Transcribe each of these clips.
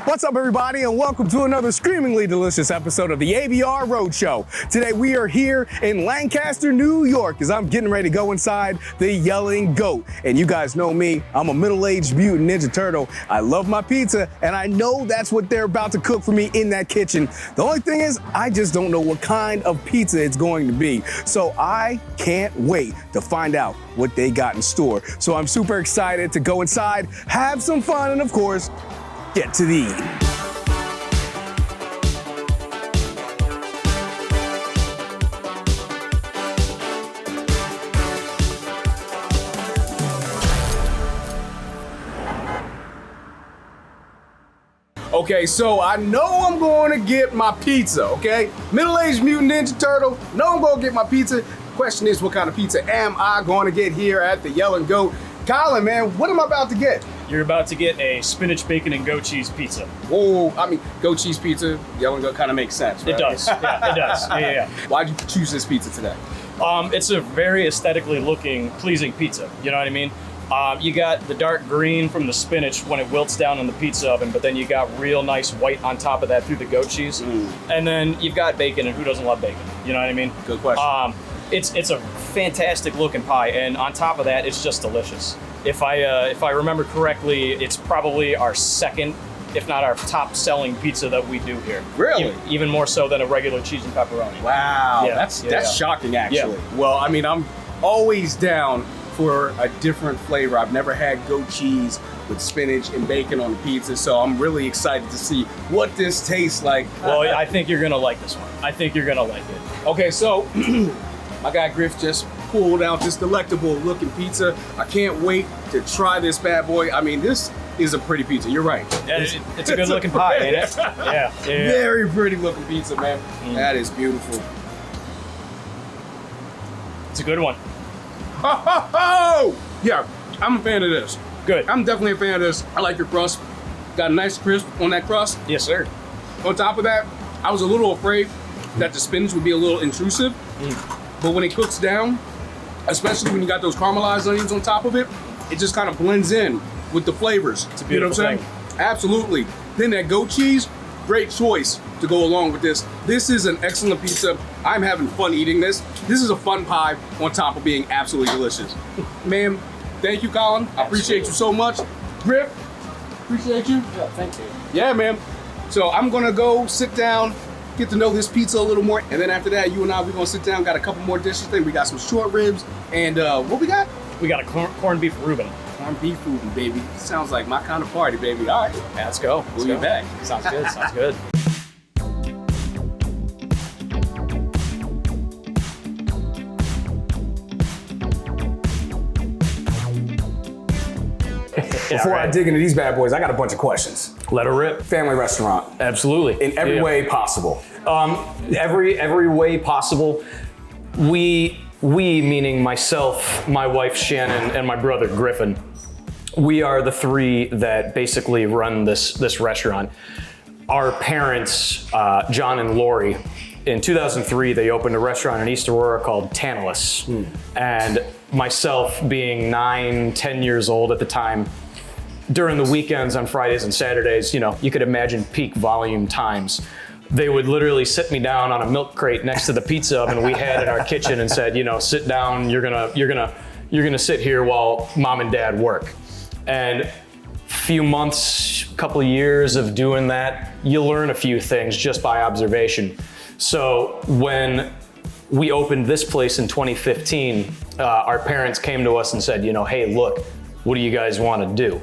What's up, everybody, and welcome to another screamingly delicious episode of the ABR Roadshow. Today we are here in Lancaster, New York, as I'm getting ready to go inside the Yelling Goat. And you guys know me, I'm a middle-aged mutant Ninja Turtle. I love my pizza, and I know that's what they're about to cook for me in that kitchen. The only thing is, I just don't know what kind of pizza it's going to be. So I can't wait to find out what they got in store. So I'm super excited to go inside, have some fun, and of course, get to the eating. Okay, so I know I'm going to get my pizza, okay? Middle-aged mutant Ninja Turtle, know I'm going to get my pizza. Question is, what kind of pizza am I going to get here at the Yelling Goat? Colin, man, what am I about to get? You're about to get a spinach, bacon, and goat cheese pizza. Whoa, I mean, goat cheese pizza, Yelling Goat kind of makes sense, right? It does, yeah, it does, yeah. Why'd you choose this pizza today? It's a very aesthetically looking, pleasing pizza, you know what I mean? You got the dark green from the spinach when it wilts down in the pizza oven, but then you got real nice white on top of that through the goat cheese. And then you've got bacon, and who doesn't love bacon? You know what I mean? Good question. It's a fantastic looking pie, and on top of that, it's just delicious. If I remember correctly, it's probably our second, if not our top selling pizza that we do here. Really? Even more so than a regular cheese and pepperoni. Wow, Yeah, that's shocking, actually. Yeah. Well, I mean, I'm always down for a different flavor. I've never had goat cheese with spinach and bacon on the pizza, so I'm really excited to see what this tastes like. Well, I think you're gonna like this one. I think you're gonna like it. Okay, so my guy Griff just pulled out this delectable looking pizza. I can't wait to try this bad boy. I mean, this is a pretty pizza. You're right. It's a good looking pie, ain't it? Yeah. Very pretty looking pizza, man. That is beautiful. It's a good one. Yeah, I'm a fan of this. Good. I'm definitely a fan of this. I like your crust. Got a nice crisp on that crust. Yes, sir. On top of that, I was a little afraid that the spinach would be a little intrusive, but when it cooks down, especially when you got those caramelized onions on top of it, it just kind of blends in with the flavors. It's a beautiful thing. Absolutely. Then that goat cheese, great choice to go along with this. This is an excellent pizza. I'm having fun eating this. This is a fun pie on top of being absolutely delicious. Man, thank you, Colin. I appreciate you so much. Griff, appreciate you. Yeah, thank you. Yeah, man. So I'm gonna go sit down, get to know this pizza a little more, and then after that, you and I, we're gonna sit down, got a couple more dishes. We got some short ribs, and what we got? We got a corned beef Reuben. Corned beef Reuben, baby. Sounds like my kind of party, baby. All right. Yeah, let's go. We'll be back. Sounds good, sounds good. Before I dig into these bad boys, I got a bunch of questions. Let her rip. Family restaurant. Absolutely. In every way possible. Every way possible. We meaning myself, my wife Shannon, and my brother Griffin, we are the three that basically run this restaurant. Our parents, John and Lori, in 2003, they opened a restaurant in East Aurora called Tantalus. And myself, being 9, 10 years old at the time, during the weekends on Fridays and Saturdays, you know, you could imagine peak volume times. They would literally sit me down on a milk crate next to the pizza oven we had in our kitchen and said, you know, sit down, you're gonna sit here while mom and dad work. And few months, couple of years of doing that, you learn a few things just by observation. So when we opened this place in 2015, our parents came to us and said, you know, hey, look, what do you guys want to do?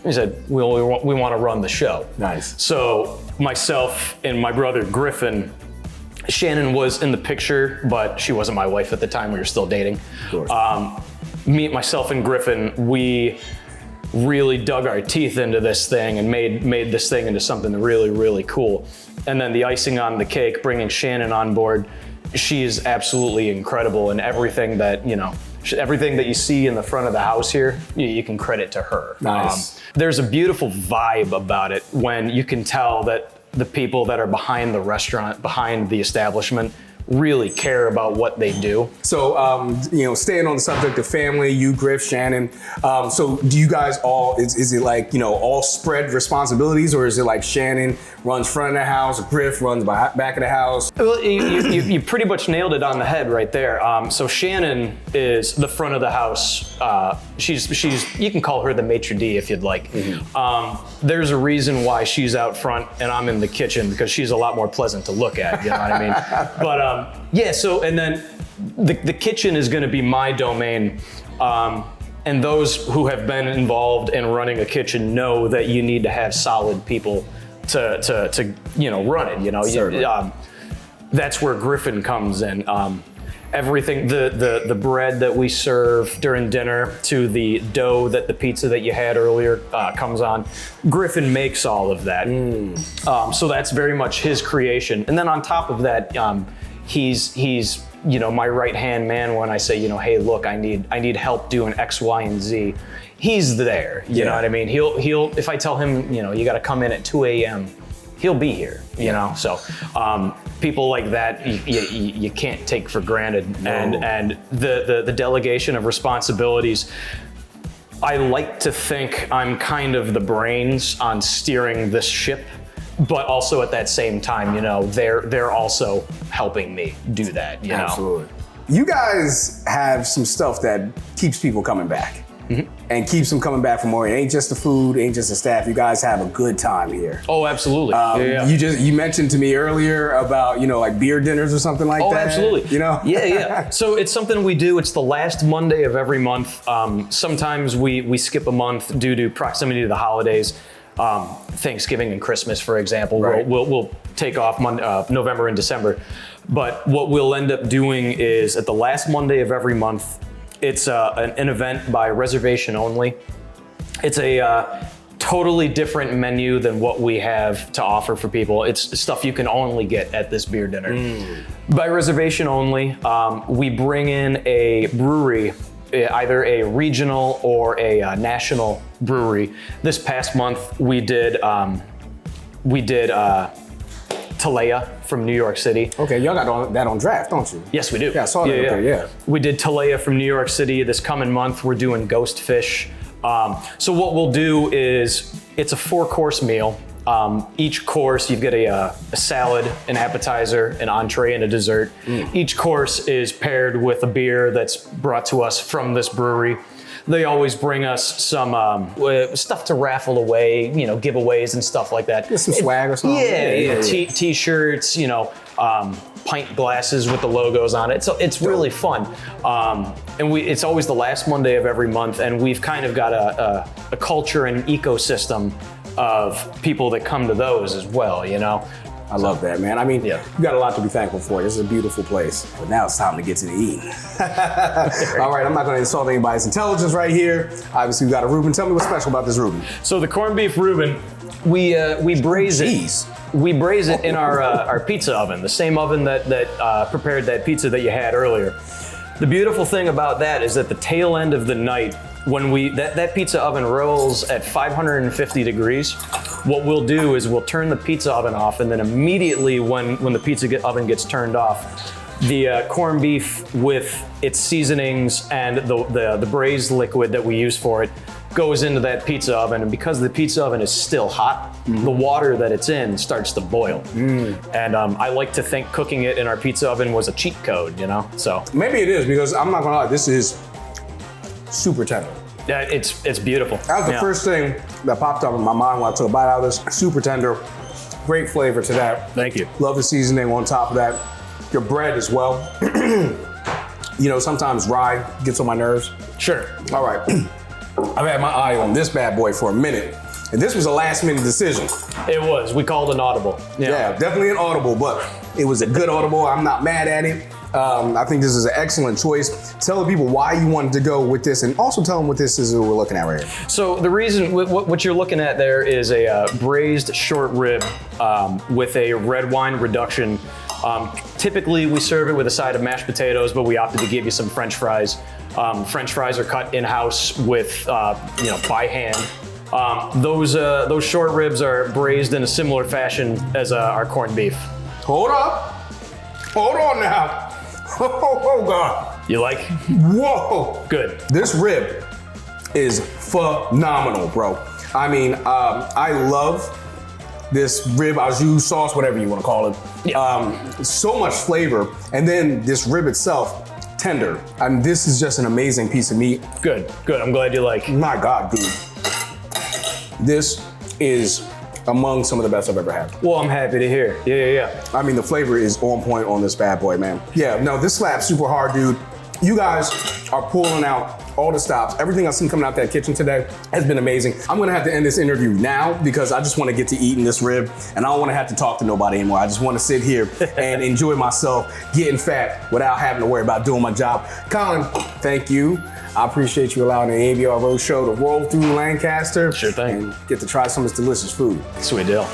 We said, we want to run the show. Nice. So myself and my brother Griffin, Shannon was in the picture, but she wasn't my wife at the time. We were still dating. Of course. Myself and Griffin, we really dug our teeth into this thing and made this thing into something really, really cool. And then the icing on the cake, bringing Shannon on board, she is absolutely incredible, and everything that you see in the front of the house here, you can credit to her. Nice. There's a beautiful vibe about it when you can tell that the people that are behind the restaurant, behind the establishment, really care about what they do. So, staying on the subject of family, you, Griff, Shannon. So, do you guys all? Is it like all spread responsibilities, or is it like Shannon runs front of the house, Griff runs back of the house? Well, you pretty much nailed it on the head right there. So Shannon is the front of the house. She's you can call her the maitre d' if you'd like. There's a reason why she's out front and I'm in the kitchen, because she's a lot more pleasant to look at. You know what I mean? But yeah. So and then the kitchen is going to be my domain. And those who have been involved in running a kitchen know that you need to have solid people to run it. That's where Griffin comes in. Everything, the bread that we serve during dinner to the dough that the pizza that you had earlier comes on. Griffin makes all of that. So that's very much his creation. And then on top of that, he's my right-hand man when I say, hey, look, I need help doing X, Y, and Z. He's there, you know what I mean? He'll if I tell him, you got to come in at 2 a.m., he'll be here, So people like that, you can't take for granted. No. And the delegation of responsibilities, I like to think I'm kind of the brains on steering this ship, but also at that same time, they're also helping me do that, Absolutely. You guys have some stuff that keeps people coming back. And keeps them coming back for more. It ain't just the food, ain't just the staff. You guys have a good time here. Oh, absolutely. You mentioned to me earlier about like beer dinners or something like that. Oh, absolutely. Yeah. So it's something we do. It's the last Monday of every month. Sometimes we skip a month due to proximity to the holidays. Thanksgiving and Christmas, for example. Right. We'll take off November and December. But what we'll end up doing is at the last Monday of every month, it's an event by reservation only. It's a totally different menu than what we have to offer for people. It's stuff you can only get at this beer dinner. By reservation only, we bring in a brewery, either a regional or a national brewery. This past month, we did Talea from New York City. Okay, y'all got that on draft, don't you? Yes, we do. Yeah, I saw that. Yeah. We did Talea from New York City. This coming month, we're doing Ghost Fish. So what we'll do is, it's a 4-course meal. Each course, you get a salad, an appetizer, an entree, and a dessert. Each course is paired with a beer that's brought to us from this brewery. They always bring us some stuff to raffle away, giveaways and stuff like that. Get some swag or something. Yeah. T-shirts, pint glasses with the logos on it. So it's really fun. And it's always the last Monday of every month, and we've kind of got a culture and ecosystem of people that come to those as well, I love that, man. I mean, you got a lot to be thankful for. This is a beautiful place. But now it's time to get to the eating. All right, I'm not going to insult anybody's intelligence right here. Obviously, we got a Reuben. Tell me what's special about this Reuben. So the corned beef Reuben, we braise it. We braise it in our pizza oven, the same oven that prepared that pizza that you had earlier. The beautiful thing about that is that the tail end of the night, when that pizza oven rolls at 550 degrees, what we'll do is we'll turn the pizza oven off, and then immediately when the pizza oven gets turned off, the corned beef with its seasonings and the braised liquid that we use for it goes into that pizza oven, and because the pizza oven is still hot, the water that it's in starts to boil. And I like to think cooking it in our pizza oven was a cheat code, So maybe it is, because I'm not gonna lie, this is super tender. Yeah, it's beautiful. That was the first thing that popped up in my mind when I took a bite out of this. Super tender, great flavor to that. Thank you. Love the seasoning on top of that. Your bread as well. Sometimes rye gets on my nerves. Sure. All right. I've had my eye on this bad boy for a minute, and this was a last-minute decision. It was. We called an audible. Yeah, definitely an audible, but it was a good audible. I'm not mad at it. I think this is an excellent choice. Tell the people why you wanted to go with this, and also tell them what this is that we're looking at right here. So the reason, what you're looking at there is a braised short rib with a red wine reduction. Typically, we serve it with a side of mashed potatoes, but we opted to give you some French fries. French fries are cut in-house with, by hand. Those short ribs are braised in a similar fashion as our corned beef. Hold up. Hold on now. Oh God. You like? Whoa. Good. This rib is phenomenal, bro. I mean, I love this rib, au jus sauce, whatever you want to call it. Yeah. So much flavor. And then this rib itself, tender. I mean, this is just an amazing piece of meat. Good. I'm glad you like. My God, dude. This is among some of the best I've ever had. Well, I'm happy to hear. Yeah. I mean, the flavor is on point on this bad boy, man. Yeah, no, this slaps super hard, dude. You guys are pulling out all the stops. Everything I've seen coming out that kitchen today has been amazing. I'm gonna have to end this interview now because I just wanna get to eating this rib and I don't wanna have to talk to nobody anymore. I just wanna sit here and enjoy myself getting fat without having to worry about doing my job. Colin, thank you. I appreciate you allowing the ABR Road Show to roll through Lancaster. Sure thing. And get to try some of this delicious food. Sweet deal.